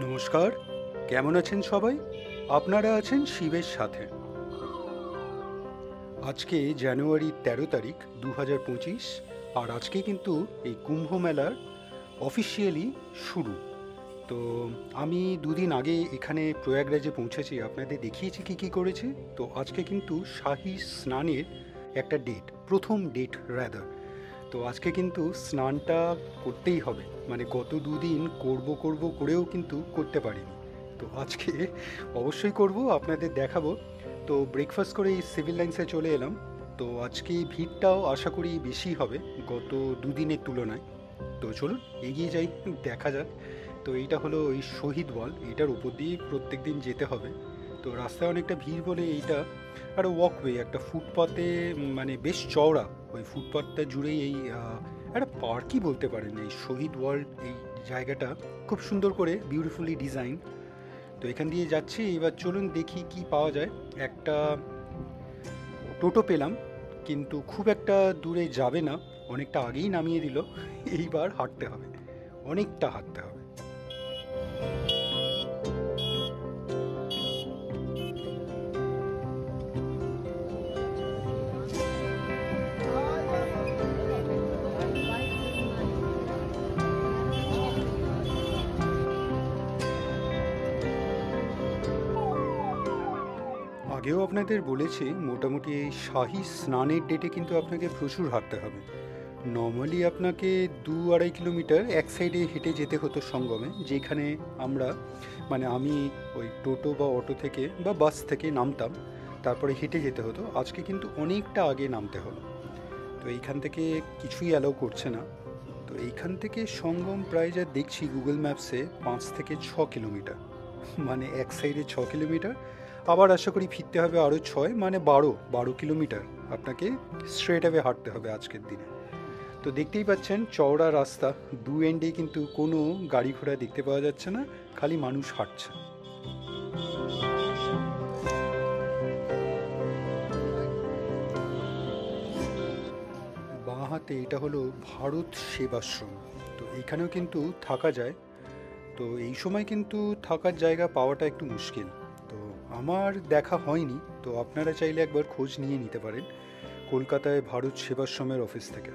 নমস্কার, কেমন আছেন সবাই? আপনারা আছেন শিবের সাথে। আজকে জানুয়ারি 13 তারিখ 2025। আর আজকে কিন্তু এই কুম্ভ মেলার অফিসিয়ালি শুরু। তো আমি দুদিন আগে এখানে প্রয়াগরাজে পৌঁছেছি, আপনাদের দেখিয়েছি কি কি করেছি। তো আজকে কিন্তু শাহী স্নানের একটা ডেট, প্রথম ডেট রাদার। তো আজকে কিন্তু স্নানটা করতেই হবে, মানে গত দুদিন করব করব করেও কিন্তু করতে পারিনি। তো আজকে অবশ্যই করব, আপনাদের দেখাবো। তো ব্রেকফাস্ট করে এই সিভিল লাইন্সে চলে এলাম। তো আজকে ভিড়টাও আশা করি বেশি হবে গত দুদিনের তুলনায়। তো চলুন এগিয়ে যাই, দেখা যাক। তো এইটা হলো ওই শহীদ ওয়াল, এটার উপর দিয়ে প্রত্যেক দিন যেতে হবে। তো রাস্তায় অনেকটা ভিড় বলে এইটা আর ওয়াকওয়ে, একটা ফুটপাতে, মানে বেশ চওড়া। ওই ফুটপাথটা জুড়েই এই একটা পার্কই বলতে পারেন এই শহীদ ওয়ার্ল্ড। এই জায়গাটা খুব সুন্দর করে বিউটিফুলি ডিজাইন। তো এখান দিয়ে যাচ্ছি, এবার চলুন দেখি কি পাওয়া যায়। একটা টোটো পেলাম, কিন্তু খুব একটা দূরে যাবে না, অনেকটা আগেই নামিয়ে দিল। এইবার হাঁটতে হবে, অনেকটা হাঁটতে হবে। আগেও আপনাদের বলেছি, মোটামুটি এই শাহী স্নানের ডেটে কিন্তু আপনাকে প্রচুর হাঁটতে হবে। নর্মালি আপনাকে 2-2.5 কিলোমিটার এক সাইডে হেঁটে যেতে হতো সঙ্গমে, যেখানে আমরা, মানে আমি ওই টোটো বা অটো থেকে বা বাস থেকে নামতাম, তারপরে হেঁটে যেতে হতো। আজকে কিন্তু অনেকটা আগে নামতে হলো। তো এইখান থেকে কিছুই অ্যালাউ করছে না। তো এইখান থেকে সঙ্গম প্রায় যা দেখছি গুগল ম্যাপসে 5 থেকে 6 কিলোমিটার, মানে এক সাইডে 6 কিলোমিটার। আবার আশা করি ফিরতে হবে আরও 6, মানে 12 কিলোমিটার আপনাকে স্ট্রেট অ্যাওয়ে হাঁটতে হবে আজকের দিনে। তো দেখতেই পাচ্ছেন চওড়া রাস্তা, দু এন্ডে কিন্তু কোনো গাড়ি ঘোড়া দেখতে পাওয়া যাচ্ছে না, খালি মানুষ হাঁটছে। বাঁ হাতে এটা হলো ভারত সেবাশ্রম। তো এইখানেও কিন্তু থাকা যায়। তো এই সময় কিন্তু থাকার জায়গা পাওয়াটা একটু মুশকিল। তো আমার দেখা হয়নি, তো আপনারা চাইলে একবার খোঁজ নিয়ে নিতে পারেন কলকাতায় ভারত সেবাশ্রমের অফিস থেকে।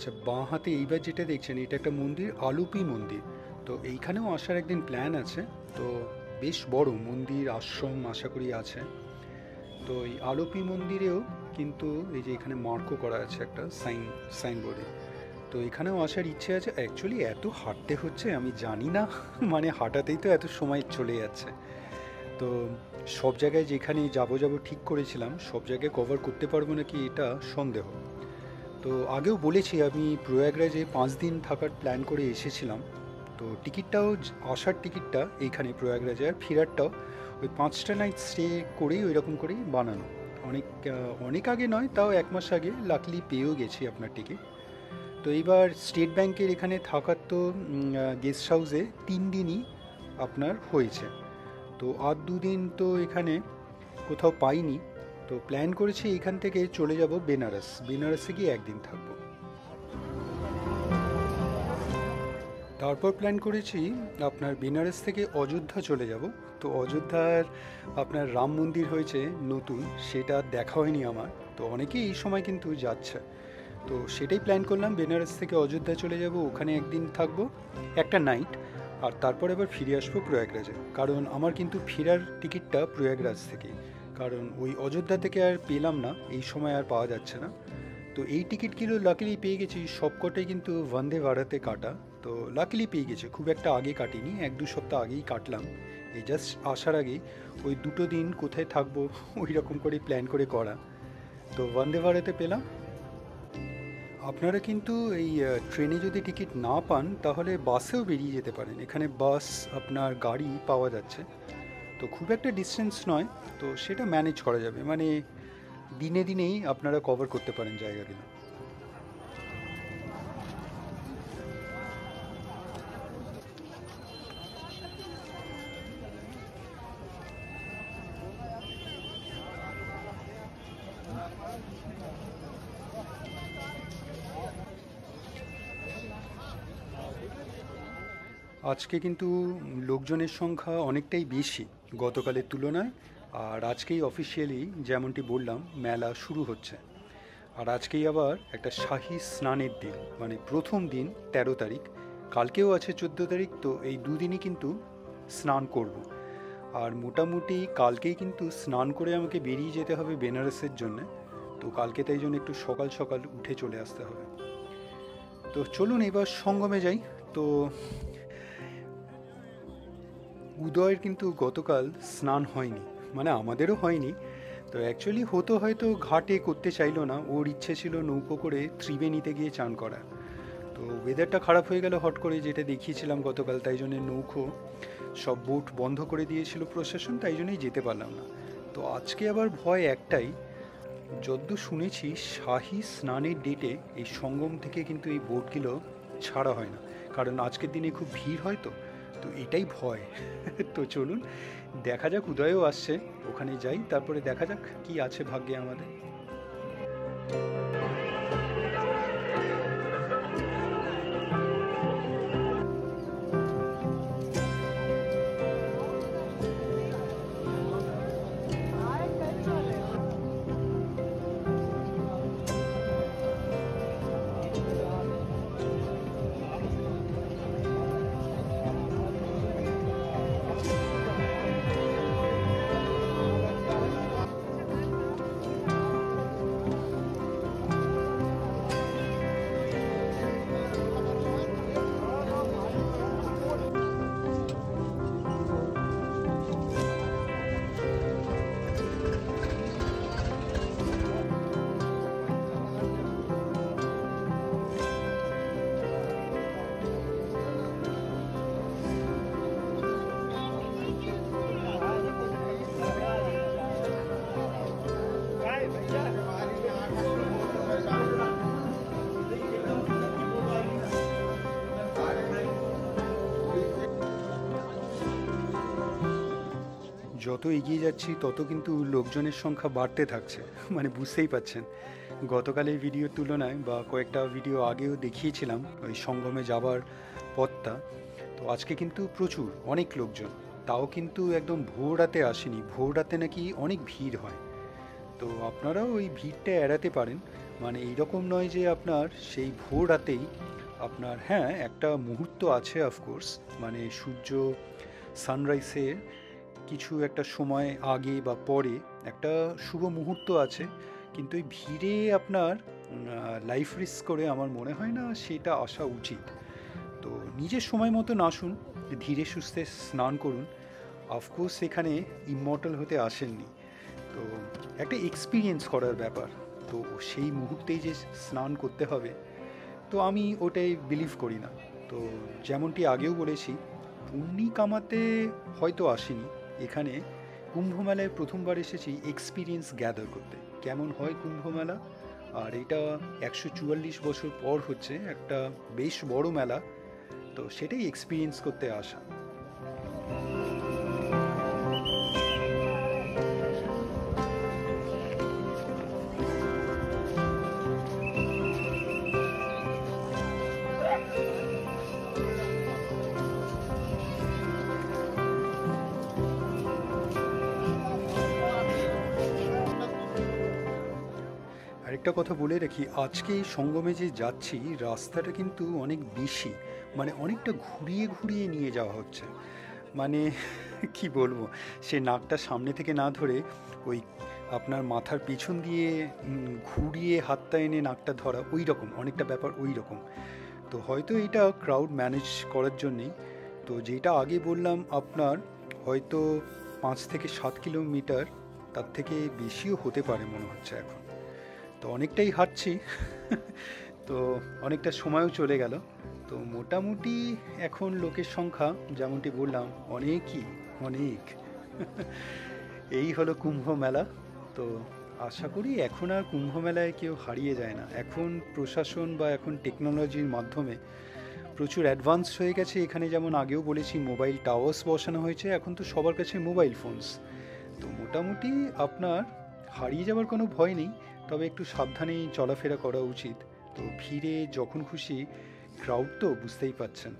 আচ্ছা, বাঁ হাতে এইবার যেটা দেখছেন এটা একটা মন্দির, আলুপি মন্দির। তো এইখানেও আসার একদিন প্ল্যান আছে। তো বেশ বড় মন্দির, আশ্রম আশা করি আছে। তো এই আলোপি মন্দিরেও কিন্তু এই যে এখানে মার্কও করা আছে একটা সাইনবোর্ডে। তো এখানেও আসার ইচ্ছে আছে। অ্যাকচুয়ালি এত হাঁটতে হচ্ছে আমি জানি না, মানে হাঁটাতেই তো এত সময় চলে যাচ্ছে। তো সব জায়গায় যেখানে যাব ঠিক করেছিলাম, সব জায়গায় কভার করতে পারবো নাকি এটা সন্দেহ। তো আগেও বলেছি আমি প্রয়াগরাজে 5 দিন থাকার প্ল্যান করে এসেছিলাম। তো টিকিটটাও, আসার টিকিটটা এইখানে প্রয়াগরাজে, আর ফেরারটাও ওই 5টা নাইট স্টে করেই ওই রকম করেই বানানো। অনেক অনেক আগে নয়, তাও 1 মাস আগে লাকলি পেয়েও গেছি আপনার টিকিট। তো এইবার স্টেট ব্যাংকের এখানে থাকার তো গেস্ট হাউসে 3 দিনই আপনার হয়েছে। তো আর 2 দিন তো এখানে কোথাও পাইনি। তো প্ল্যান করেছি এখান থেকে চলে যাব বেনারসে গিয়ে একদিন থাকবো। তারপর প্ল্যান করেছি আপনার বেনারস থেকে অযোধ্যা চলে যাব। তো অযোধ্যার আপনার রাম মন্দির হয়েছে নতুন, সেটা দেখা হয়নি আমার। তো অনেকেই এই সময় কিন্তু যাচ্ছে। তো সেটাই প্ল্যান করলাম, বেনারস থেকে অযোধ্যা চলে যাব, ওখানে একদিন থাকবো, একটা নাইট। আর তারপর আবার ফিরে আসবো প্রয়াগরাজে, কারণ আমার কিন্তু ফেরার টিকিটটা প্রয়াগরাজ থেকে, কারণ ওই অযোধ্যা থেকে আর পেলাম না, এই সময় আর পাওয়া যাচ্ছে না। তো এই টিকিটগুলো লাকিলি পেয়ে গেছি, সবকটাই কিন্তু বন্দে ভারতে কাটা। তো লাকিলি পেয়ে গেছে, খুব একটা আগে কাটিনি, 1-2 সপ্তাহ আগেই কাটলাম। এই জাস্ট আসার আগেই ওই 2টো দিন কোথায় থাকবো ওই রকম করে প্ল্যান করে করা। তো বন্দে ভারতে পেলাম। আপনারা কিন্তু এই ট্রেনে যদি টিকিট না পান তাহলে বাসেও বেরিয়ে যেতে পারেন, এখানে বাস আপনার গাড়ি পাওয়া যাচ্ছে। তো খুব একটা ডিস্টেন্স নয়, তো সেটা ম্যানেজ করা যাবে, মানে দিনে দিনেই আপনারা কভার করতে পারেন জায়গাগুলো। আজকে কিন্তু লোকজনের সংখ্যা অনেকটাই বেশি গতকালের তুলনায়। আর আজকেই অফিসিয়ালি যেমনটি বললাম মেলা শুরু হচ্ছে। আর আজকেই আবার একটা শাহী স্নানের দিন, মানে প্রথম দিন 13 তারিখ। কালকেও আছে 14 তারিখ, তো এই দুদিনই কিন্তু স্নান করব। আর মোটামুটি কালকেই কিন্তু স্নান করে আমাকে বেরিয়ে যেতে হবে বেনারসের জন্যে। তো কালকে তাই জন্য একটু সকাল সকাল উঠে চলে আসতে হবে। তো চলুন এবার সঙ্গমে যাই। তো উদয়ের কিন্তু গতকাল স্নান হয়নি, মানে আমাদেরও হয়নি। তো অ্যাকচুয়ালি হতো, হয়তো ঘাটে করতে চাইলো না, ওর ইচ্ছে ছিল নৌকো করে ত্রিবেণীতে গিয়ে চান করা। তো ওয়েদারটা খারাপ হয়ে গেল হট করে, যেটা দেখিয়েছিলাম গতকাল, তাই জন্য নৌকো সব বোট বন্ধ করে দিয়েছিল প্রশাসন, তাই জন্যই যেতে পারলাম না। তো আজকে আবার ভয় একটাই, যদ্দূর শুনেছি শাহী স্নানের ডেটে এই সঙ্গম থেকে কিন্তু এই বোটগুলো ছাড়া হয় না, কারণ আজকের দিনে খুব ভিড় হয়। তো তো এটাই ভয়। তো চলুন দেখা যাক, উদয়ও আসছে, ওখানে যাই, তারপরে দেখা যাক কি আছে ভাগ্যে আমাদের। যত এগিয়ে যাচ্ছি তত কিন্তু লোকজনের সংখ্যা বাড়তে থাকছে, মানে বুঝতেই পাচ্ছেন। গতকালের ভিডিওর তুলনায় বা কয়েকটা ভিডিও আগেও দেখিয়েছিলাম ওই সঙ্গমে যাবার পথটা। তো আজকে কিন্তু প্রচুর অনেক লোকজন, তাও কিন্তু একদম ভোর রাতে আসেনি। ভোর রাতে নাকি অনেক ভিড় হয়, তো আপনারাও ওই ভিড়টা এড়াতে পারেন। মানে এইরকম নয় যে আপনার সেই ভোর রাতেই আপনার, হ্যাঁ একটা মুহূর্ত আছে অফকোর্স, মানে সূর্য সানরাইজের কিছু একটা সময় আগে বা পরে একটা শুভ মুহূর্ত আছে, কিন্তু এই ভিড়ে আপনার লাইফ রিস্ক করে আমার মনে হয় না সেটা আসা উচিত। তো নিজের সময় মতন আসুন, ধীরে সুস্থে স্নান করুন। অফকোর্স এখানে ইমমর্টাল হতে আসেননি, তো একটা এক্সপিরিয়েন্স করার ব্যাপার। তো সেই মুহূর্তেই যে স্নান করতে হবে, তো আমি ওটাই বিলিভ করি না। তো যেমনটি আগেও বলেছি, পুণ্যি কামাতে হয়তো আসিনি এখানে। কুম্ভমেলায় প্রথমবার এসেছি এক্সপিরিয়েন্স গ্যাদার করতে, কেমন হয় কুম্ভমেলা। আর এটা 144 বছর পর হচ্ছে, একটা বেশ বড় মেলা, তো সেটাই এক্সপিরিয়েন্স করতে আসা। আরেকটা কথা বলে রাখি, আজকে এই সঙ্গমে যে যাচ্ছি রাস্তাটা কিন্তু অনেক বেশি, মানে অনেকটা ঘুরিয়ে ঘুরিয়ে নিয়ে যাওয়া হচ্ছে। মানে কি বলবো, সে নাকটা সামনে থেকে না ধরে ওই আপনার মাথার পিছন দিয়ে ঘুরিয়ে হাতটা এনে নাকটা ধরা, ওই রকম অনেকটা ব্যাপার, ওই রকম। তো হয়তো এটা ক্রাউড ম্যানেজ করার জন্যেই। তো যেটা আগে বললাম আপনার, হয়তো 5 থেকে 7 কিলোমিটার, তার থেকে বেশিও হতে পারে মনে হচ্ছে এখন। তো অনেকটাই হাঁটছি। তো অনেকটা সময়ও চলে গেল। তো মোটামুটি এখন লোকের সংখ্যা যেমনটি বললাম অনেকই, অনেক। এই হলো কুম্ভ মেলা। তো আশা করি এখন আর কুম্ভ মেলায় কেউ হারিয়ে যায় না। এখন প্রশাসন বা এখন টেকনোলজির মাধ্যমে প্রচুর অ্যাডভান্স হয়ে গেছে এখানে। যেমন আগেও বলেছি মোবাইল টাওয়ার্স বসানো হয়েছে, এখন তো সবার কাছে মোবাইল ফোনস। তো মোটামুটি আপনার হারিয়ে যাওয়ার কোনো ভয় নেই, তবে একটু সাবধানেই চলাফেরা করা উচিত। তো ভিড়ে যখন খুশি ক্রাউড, তো বুঝতেই পাচ্ছেন।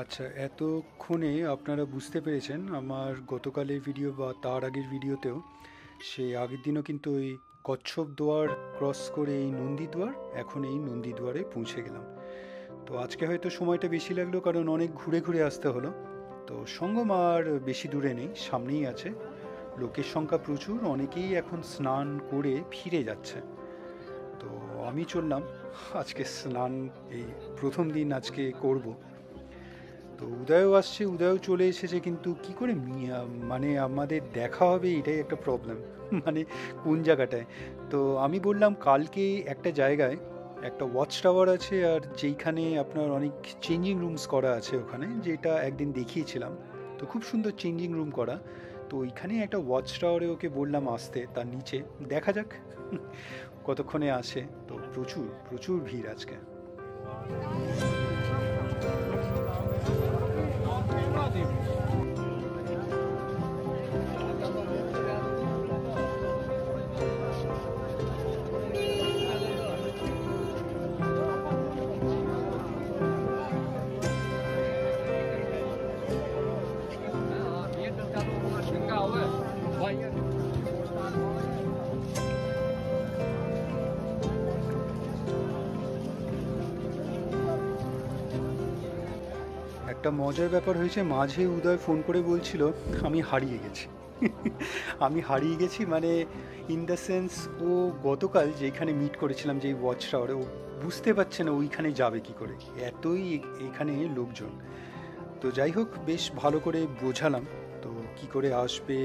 আচ্ছা, এতক্ষণে আপনারা বুঝতে পেরেছেন আমার গতকালের ভিডিও বা তার আগের ভিডিওতেও সে আগের দিনও কিন্তু ওই কচ্ছপ দুয়ার ক্রস করে এই নন্দীদুয়ার, এখন এই নন্দীদুয়ারে পৌঁছে গেলাম। তো আজকে হয়তো সময়টা বেশি লাগলো কারণ অনেক ঘুরে ঘুরে আসতে হলো। তো সঙ্গম আর বেশি দূরে নেই, সামনেই আছে। লোকের সংখ্যা প্রচুর, অনেকেই এখন স্নান করে ফিরে যাচ্ছে। তো আমি চললাম আজকে স্নান, এই প্রথম দিন আজকে করব। তো উদয়ও আসছে, উদয়ও চলে এসেছে, কিন্তু কি করে মানে আমাদের দেখা হবে এটাই একটা প্রবলেম। মানে কোন জায়গাটায়। তো আমি বললাম কালকে একটা জায়গায় একটা ওয়াচ টাওয়ার আছে, আর যেইখানে আপনার অনেক চেঞ্জিং রুমস করা আছে ওখানে, যেটা একদিন দেখিয়েছিলাম। তো খুব সুন্দর চেঞ্জিং রুম করা। তো ওইখানে একটা ওয়াচ টাওয়ারে ওকে বললাম আসতে, তার নিচে দেখা যাক কতক্ষণে আসে। তো প্রচুর প্রচুর ভিড় আজকে। একটা মজার ব্যাপার হয়েছে, মাঝে উদয় ফোন করে বলছিল আমি হারিয়ে গেছি। আমি হারিয়ে গেছি মানে ইন দ্য সেন্স, ও গতকাল যেখানে মিট করেছিলাম, যেই ওয়াচ টাওয়ারে, ও বুঝতে পারছে না ওইখানে যাবে কি করে, এতই এখানে লোকজন। তো যাই হোক, বেশ ভালো করে বোঝালাম তো কি করে আসবে,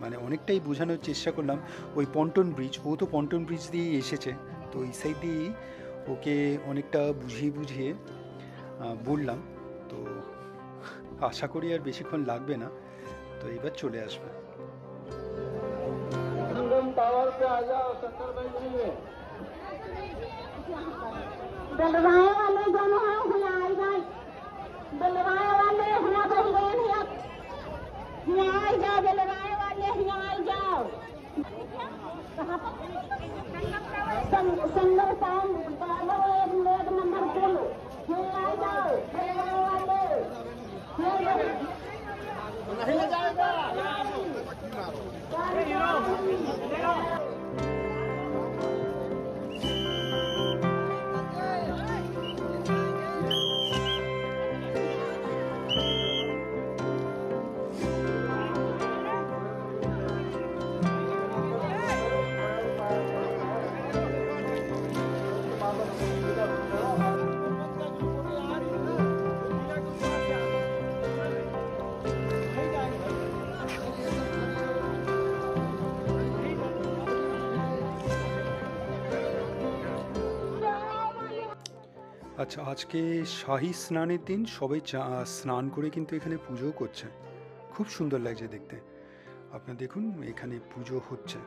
মানে অনেকটাই বোঝানোর চেষ্টা করলাম। ওই পন্টন ব্রিজ, ও তো পন্টন ব্রিজ দিয়েই এসেছে, তো এই সাইড দিয়েই ওকে অনেকটা বুঝিয়ে বুঝিয়ে বললাম। তো আশা করি আর বেশিক্ষণ লাগবে না, তো এবার চলে আসবে। डलवाए वाले दोनों हैं, यहाँ आई जाए। डलवाए वाले यहाँ बह गए हैं, यहाँ आई जाओ। डलवाए वाले यहाँ आई जाओ। संगम टाउन एक नंबर पुल, यहाँ आई जाओ। डलवाए वाले नहीं जाएगा। আচ্ছা, আজকে শাহী স্নানের দিন, সবাই স্নান করে কিন্তু এখানে পুজো করছে। খুব সুন্দর লাগছে দেখতে। আপনারা দেখুন এখানে পুজো হচ্ছে।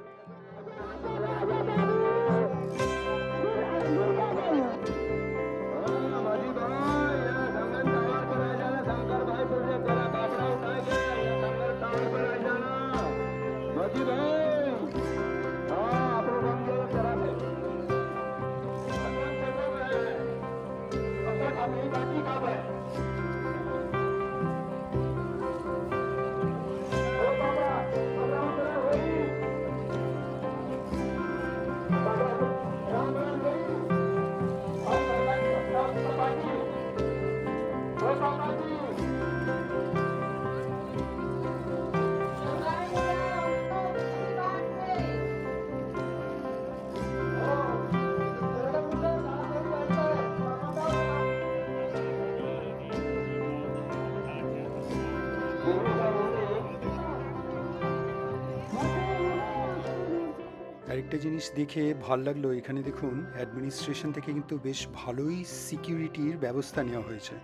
আরেকটা জিনিস দেখে ভাল লাগলো, এখানে দেখুন অ্যাডমিনিস্ট্রেশন থেকে কিন্তু বেশ ভালোই সিকিউরিটির ব্যবস্থা নেওয়া হয়েছে।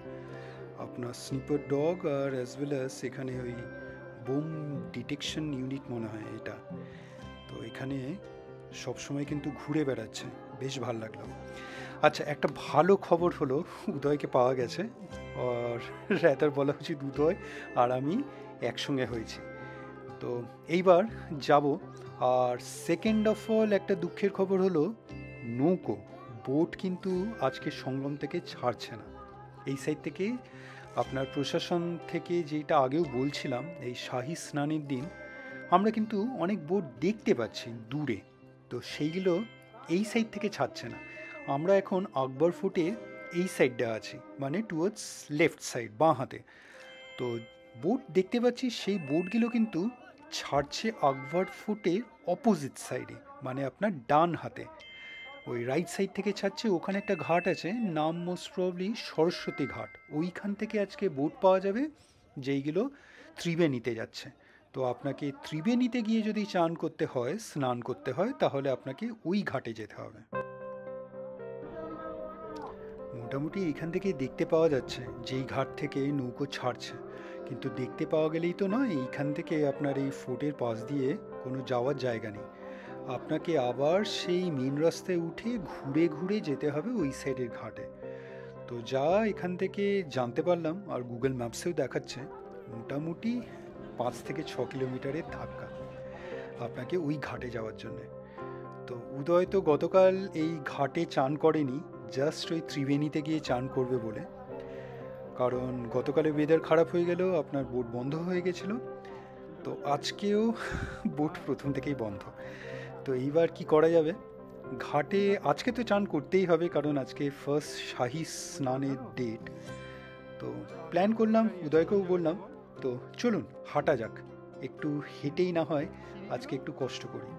আপনার স্নিপার ডগ আর অ্যাজ ওয়েল অ্যাজ এখানে ওই বোম ডিটেকশন ইউনিট মনে হয় এটা। তো এখানে সবসময় কিন্তু ঘুরে বেড়াচ্ছে, বেশ ভাল লাগলো। আচ্ছা, একটা ভালো খবর হলো উদয়কে পাওয়া গেছে, আর রাতার বলা উচিত উদয় আর আমি একসঙ্গে হয়েছি। তো এইবার যাব। আর সেকেন্ড অফ অল একটা দুঃখের খবর হলো বোট কিন্তু আজকে সঙ্গম থেকে ছাড়ছে না। এই সাইড থেকে আপনার প্রশাসন থেকে যেটা আগেও বলছিলাম, এই শাহী স্নানের দিন আমরা কিন্তু অনেক বোট দেখতে পাচ্ছি দূরে, তো সেইগুলো এই সাইড থেকে ছাড়ছে না। আমরা এখন আকবর ফোর্টের এই সাইডটা আছি, মানে টুয়ার্ডস লেফট সাইড, বাঁ হাতে। তো বোট দেখতে পাচ্ছি, সেই বোটগুলো কিন্তু ছাড়ছে আকবর ফোর্টের অপোজিট সাইডে, মানে আপনার ডান হাতে, ওই রাইট সাইড থেকে ছাড়ছে। ওখানে একটা ঘাট আছে, নাম মোস্ট প্রবলি সরস্বতী ঘাট, ওইখান থেকে আজকে বোট পাওয়া যাবে যেইগুলো ত্রিবেণীতে যাচ্ছে। তো আপনাকে ত্রিবেণীতে গিয়ে যদি চান করতে হয়, স্নান করতে হয়, তাহলে আপনাকে ওই ঘাটে যেতে হবে। মোটামুটি এখান থেকে দেখতে পাওয়া যাচ্ছে যেই ঘাট থেকে নৌকো ছাড়ছে, কিন্তু দেখতে পাওয়া গেলেই তো নয়, এইখান থেকে আপনার এই ফোর্টের পাশ দিয়ে কোনো যাওয়ার জায়গা নেই। আপনাকে আবার সেই মেন রাস্তায় উঠে ঘুরে ঘুরে যেতে হবে ওই সাইডের ঘাটে। তো যা এখান থেকে জানতে পারলাম, আর গুগল ম্যাপসেও দেখাচ্ছে, মোটামুটি 5 থেকে 6 কিলোমিটারের ধাক্কা আপনাকে ওই ঘাটে যাওয়ার জন্যে। তো উদয় তো গতকাল এই ঘাটে চান করেনি, জাস্ট ওই ত্রিবেণীতে গিয়ে চান করবে বলে, কারণ গতকালে ওয়েদার খারাপ হয়ে গেল, আপনার বোট বন্ধ হয়ে গেছিলো। তো আজকেও বোট প্রথম থেকেই বন্ধ। তো এইবার কি করা যাবে, ঘাটে আজকে তো চান করতেই হবে, কারণ আজকে ফার্স্ট শাহী স্নানের ডেট। তো প্ল্যান করলাম, উদয়কেও বললাম, তো চলুন হাঁটা যাক, একটু হেঁটেই না হয় আজকে একটু কষ্ট করি।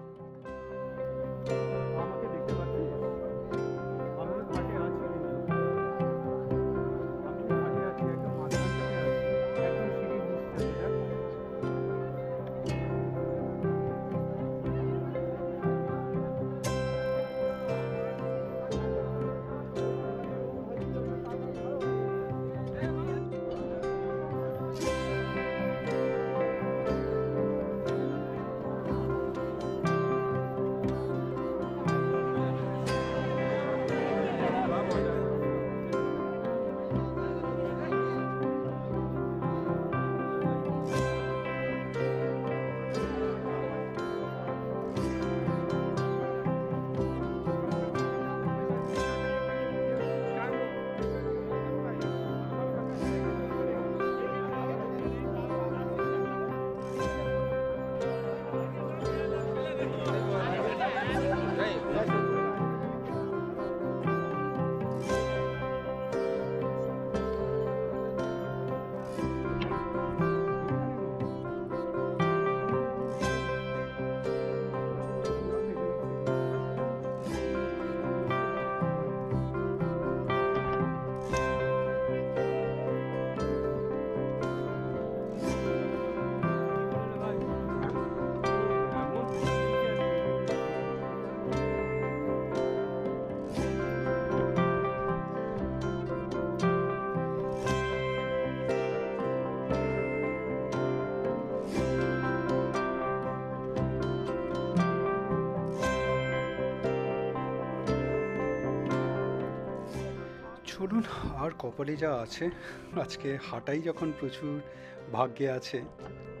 চলুন, আর কপালে যা আছে, আজকে হাঁটাই যখন প্রচুর ভাগ্যে আছে,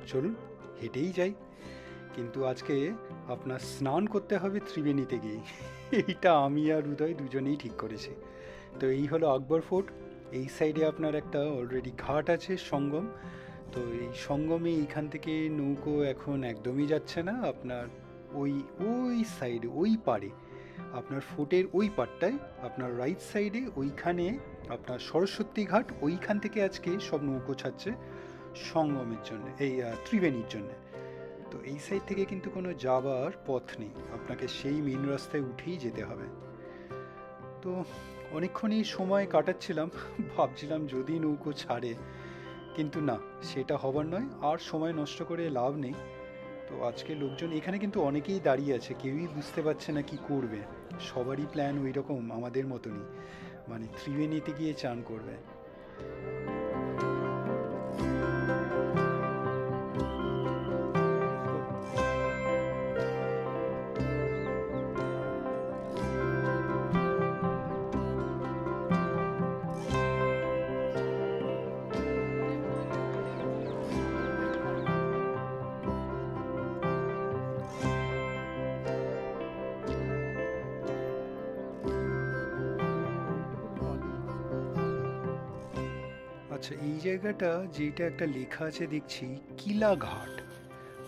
চলুন হেঁটেই যাই। কিন্তু আজকে আপনার স্নান করতে হবে ত্রিবেণীতে গিয়ে, এইটা আমি আর উদয় দুজনেই ঠিক করেছি। তো এই হলো আকবর ফোর্ট, এই সাইডে আপনার একটা অলরেডি ঘাট আছে, সঙ্গম। তো এই সঙ্গমে এইখান থেকে নৌকো এখন একদমই যাচ্ছে না, আপনার ওই ওই সাইডে, ওই পাড়ে, আপনার ফোর্টের ওই পাড়টায়, আপনার রাইট সাইডে ওইখানে আপনার সরস্বতী ঘাট, ওইখান থেকে আজকে সব নৌকো ছাড়ছে সঙ্গমের জন্য, এই ত্রিবেণীর জন্য। তো এই সাইড থেকে কিন্তু কোনো যাবার পথ নেই, আপনাকে সেই মেন রাস্তায় উঠেই যেতে হবে। তো অনেকক্ষণই সময় কাটাচ্ছিলাম, ভাবছিলাম যদি নৌকো ছাড়ে, কিন্তু না, সেটা হবার নয়, আর সময় নষ্ট করে লাভ নেই। তো আজকে লোকজন এখানে কিন্তু অনেকেই দাঁড়িয়ে আছে, কেউই বুঝতে পারছে না কি করবে, সবারই প্ল্যান ওই রকম আমাদের মতনই, মানে ত্রিবেণীতে গিয়ে চান করবে। আচ্ছা, এই জায়গাটা যেটা একটা লেখা আছে দেখছি কিলাঘাট।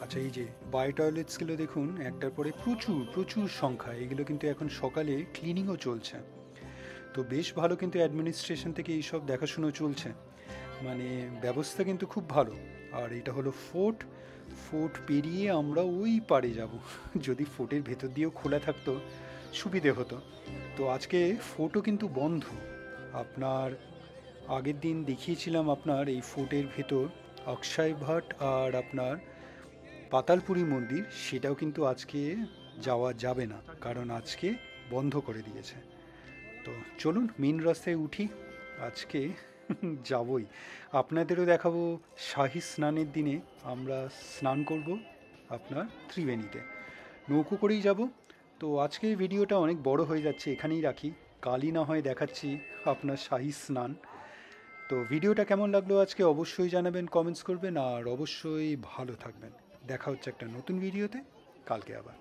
আচ্ছা, এই যে বাই টয়লেটসগুলো দেখুন একটার পরে প্রচুর প্রচুর সংখ্যা, এগুলো কিন্তু এখন সকালে ক্লিনিংও চলছে। তো বেশ ভালো, কিন্তু অ্যাডমিনিস্ট্রেশন থেকে এইসব দেখাশুনো চলছে, মানে ব্যবস্থা কিন্তু খুব ভালো। আর এটা হলো ফোর্ট। ফোর্ট পেরিয়ে আমরা ওই পারে যাব। যদি ফোর্টের ভেতর দিয়েও খোলা থাকতো সুবিধে হতো। তো আজকে ফোর্টও কিন্তু বন্ধ। আপনার আগের দিন দেখিয়েছিলাম আপনার এই ফোর্টের ভেতর অক্ষয় ভাট আর আপনার পাতালপুরী মন্দির, সেটাও কিন্তু আজকে যাওয়া যাবে না, কারণ আজকে বন্ধ করে দিয়েছে। তো চলুন মেন রাস্তায় উঠি, আজকে যাবই। আপনাদেরও দেখাবো শাহী স্নানের দিনে আমরা স্নান করব আপনার ত্রিবেণীতে, নৌকো করেই যাব। তো আজকে ভিডিওটা অনেক বড় হয়ে যাচ্ছে, এখানেই রাখি। কালই না হয় দেখাচ্ছি আপনার শাহী স্নান। তো ভিডিওটা কেমন লাগলো আজকে অবশ্যই জানাবেন, কমেন্টস করবেন, আর অবশ্যই ভালো থাকবেন। দেখা হচ্ছে একটা নতুন ভিডিওতে কালকে আবার।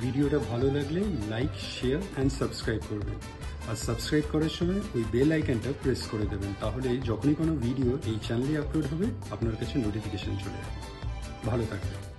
ভিডিওটা ভালো লাগলে লাইক, শেয়ার অ্যান্ড সাবস্ক্রাইব করবেন। আর সাবস্ক্রাইব করার সময় ওই বেল আইকনটা প্রেস করে দেবেন, তাহলে যখনই কোনো ভিডিও এই চ্যানেলে আপলোড হবে আপনার কাছে নোটিফিকেশন চলে যাবে। ভালো থাকবেন।